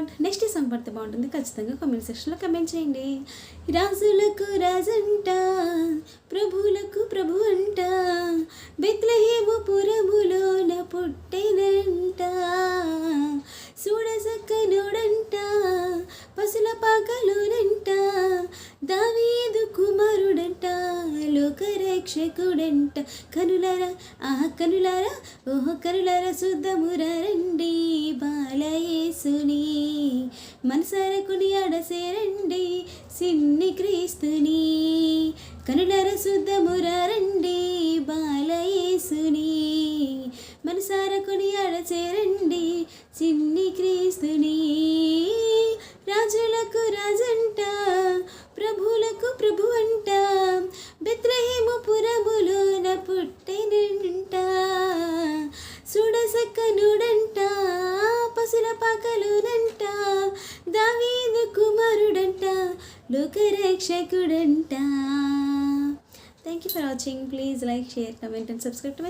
Lord. Next ఈ song పడితే బాగుంటుంది ఖచ్చితంగా కామెంట్ సెక్షన్లో కమెంట్ చేయండి. రాజులకు రాజంట, ప్రభువులకు ప్రభు అంట, బెత్లెహేము పురములోన పుట్టెనంట, చూడసక్కనుడంట, పసుల పాకలోనంట, దావీదు కుమారుడంట, లోకరక్షకుడంట. కనులారా కనులారా ఓహో కనులారా శుద్ధమురా రండి బాలయేసుని, మనసారకుని ఆడసేరండి సిన్ని క్రీస్తుని. కనులారా శుద్ధమురా రండి బాలయేసుని, మనసారకుని ఆడచేరండి సిన్ని క్రీస్తుని. రాజులకు రాజంట, ప్రభువులకు ప్రభు అంట, బెత్లెహేము పురములోన పుట్టెనంట, చూడసక్కనుడంట, పసుల పాకలోనంట, దావీదు కుమారుడంట, లోకరక్షకుడంట. Thank you for watching. Please like, share, comment and subscribe to my